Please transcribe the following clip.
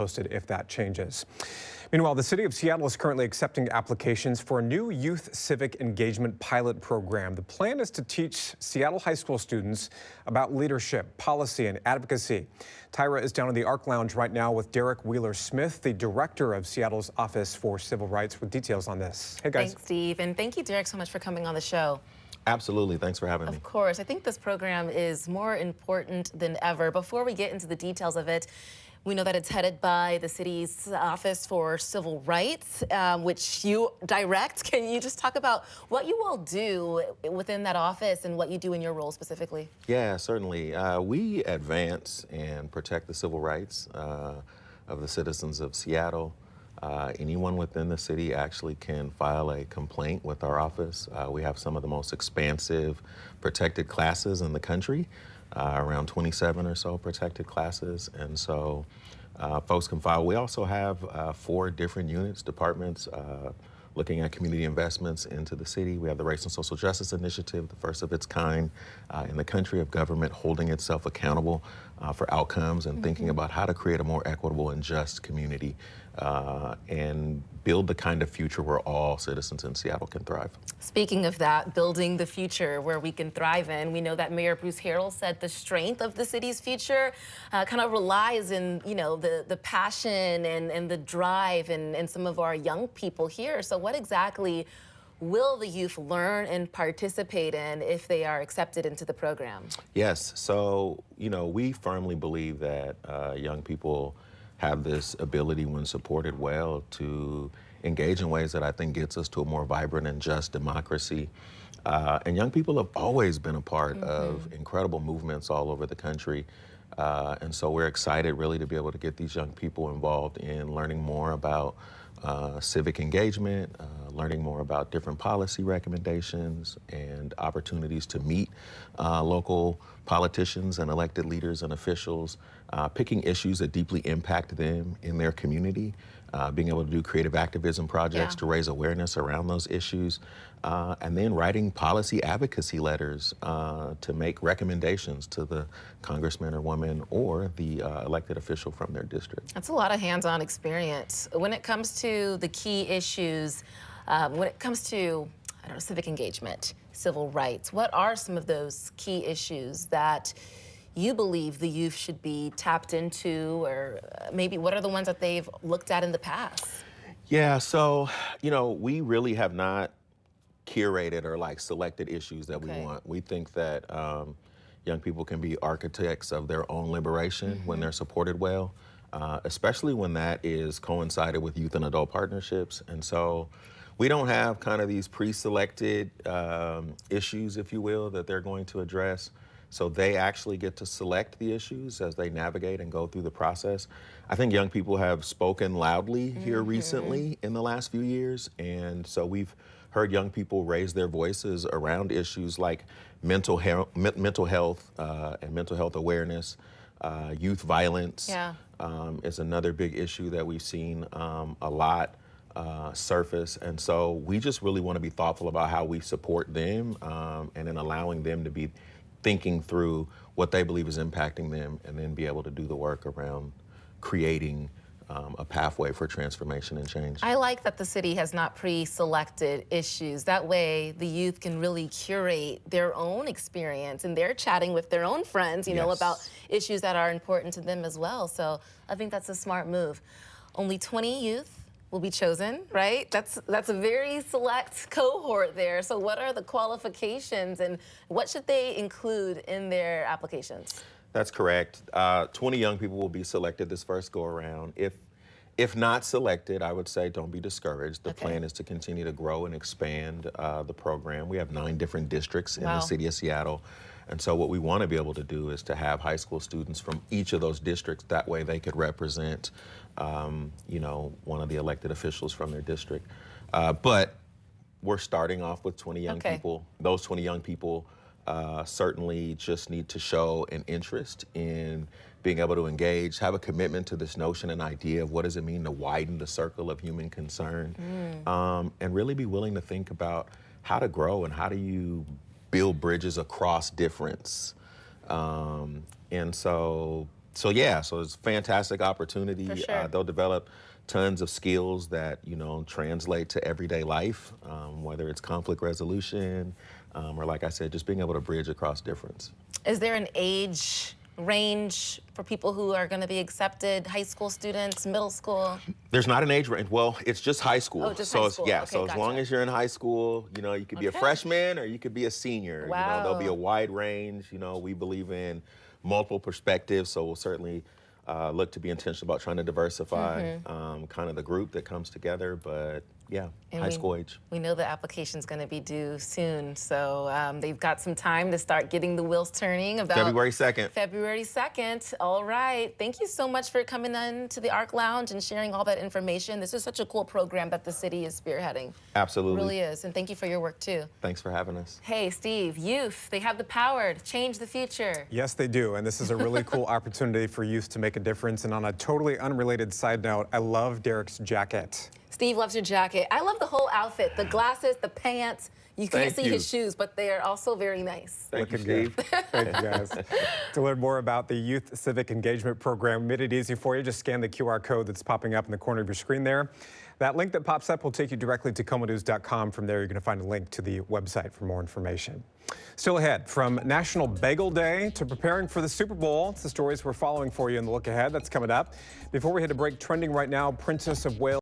Posted if that changes. Meanwhile, the city of Seattle is currently accepting applications for a new Youth Civic Engagement pilot program. The plan is to teach Seattle high school students about leadership, policy, and advocacy. Tyrah is down in the Arc Lounge right now with Derrick Wheeler-Smith, the director of Seattle's Office for Civil Rights, with details on this. Hey, guys. Thanks, Steve, and thank you, Derrick, so much for coming on the show. Absolutely. Thanks for having me. Of course. I think this program is more important than ever. Before we get into the details of it, we know that it's headed by the city's Office for Civil Rights, which you direct. Can you just talk about what you all do within that office and what you do in your role specifically? Yeah, certainly. We advance and protect the civil rights of the citizens of Seattle. Anyone within the city actually can file a complaint with our office. We have some of the most expansive protected classes in the country. Around 27 or so protected classes, and so folks can file. We also have 4 different units, departments, looking at community investments into the city. We have the Race and Social Justice Initiative, the first of its kind in the country, of government holding itself accountable for outcomes and thinking about how to create a more equitable and just community and build the kind of future where all citizens in Seattle can thrive. Speaking of that, building the future where we can thrive in, we know that Mayor Bruce Harrell said the strength of the city's future kind of relies in, you know, the passion and the drive and some of our young people here. So what exactly will the youth learn and participate in if they are accepted into the program? Yes, so, you know, we firmly believe that young people have this ability, when supported well, to engage in ways that I think gets us to a more vibrant and just democracy. And young people have always been a part of incredible movements all over the country. And so we're excited really to be able to get these young people involved in learning more about civic engagement, learning more about different policy recommendations and opportunities to meet local politicians and elected leaders and officials, picking issues that deeply impact them in their community, being able to do creative activism projects to raise awareness around those issues, and then writing policy advocacy letters to make recommendations to the congressman or woman or the elected official from their district. That's a lot of hands-on experience. When it comes to the key issues, when it comes to, I don't know, civic engagement, civil rights, what are some of those key issues that you believe the youth should be tapped into, or maybe what are the ones that they've looked at in the past? Yeah, so, you know, we really have not curated or like selected issues that we want. We think that young people can be architects of their own liberation when they're supported well, especially when that is coincided with youth and adult partnerships. And so we don't have kind of these pre-selected issues, if you will, that they're going to address. So they actually get to select the issues as they navigate and go through the process. I think young people have spoken loudly here recently in the last few years. And so we've heard young people raise their voices around issues like mental health and mental health awareness. Youth violence is another big issue that we've seen a lot surface. And so we just really want to be thoughtful about how we support them and in allowing them to be thinking through what they believe is impacting them, and then be able to do the work around creating a pathway for transformation and change. I like that the city has not pre-selected issues. That way the youth can really curate their own experience, and they're chatting with their own friends, you know, about issues that are important to them as well. So I think that's a smart move. Only 20 youth will be chosen, right? That's a very select cohort there. So what are the qualifications and what should they include in their applications? That's correct. 20 young people will be selected this first go around. If not selected, I would say don't be discouraged. The plan is to continue to grow and expand the program. We have 9 different districts in the city of Seattle. And so what we want to be able to do is to have high school students from each of those districts. That way they could represent, you know, one of the elected officials from their district. But we're starting off with 20 young people. Those 20 young people certainly just need to show an interest in being able to engage, have a commitment to this notion and idea of what does it mean to widen the circle of human concern, and really be willing to think about how to grow and how do you build bridges across difference. And so So yeah, so it's a fantastic opportunity. For sure. They'll develop tons of skills that, you know, translate to everyday life, whether it's conflict resolution, or like I said, just being able to bridge across difference. Is there an age range for people who are going to be accepted? High school students, middle school? There's not an age range. Well, it's just high school. Oh, just so high it's, school. yeah, Okay, so as long gotcha. as you're in high school, you know, you could be a freshman or you could be a senior. You know, there'll be a wide range. You know, we believe in multiple perspectives, so we'll certainly look to be intentional about trying to diversify kind of the group that comes together. But yeah, And high school age. We know the application's going to be due soon, so they've got some time to start getting the wheels turning. About February 2nd. February 2nd. All right. Thank you so much for coming in to the ARC Lounge and sharing all that information. This is such a cool program that the city is spearheading. Absolutely. It really is, and thank you for your work too. Thanks for having us. Hey, Steve, youth, they have the power to change the future. Yes, they do, and this is a really cool opportunity for youth to make a difference. And on a totally unrelated side note, I love Derrick's jacket. Steve loves your jacket. I love the whole outfit, the glasses, the pants. You can't see his shoes, but they are also very nice. Thank you, Looking Steve. good. Thank you, guys. To learn more about the Youth Civic Engagement Program, we made it easy for you. Just scan the QR code that's popping up in the corner of your screen there. That link that pops up will take you directly to KOMOnews.com. From there, you're going to find a link to the website for more information. Still ahead, from National Bagel Day to preparing for the Super Bowl, it's the stories we're following for you in the look ahead. That's coming up. Before we hit a break, trending right now, Princess of Wales.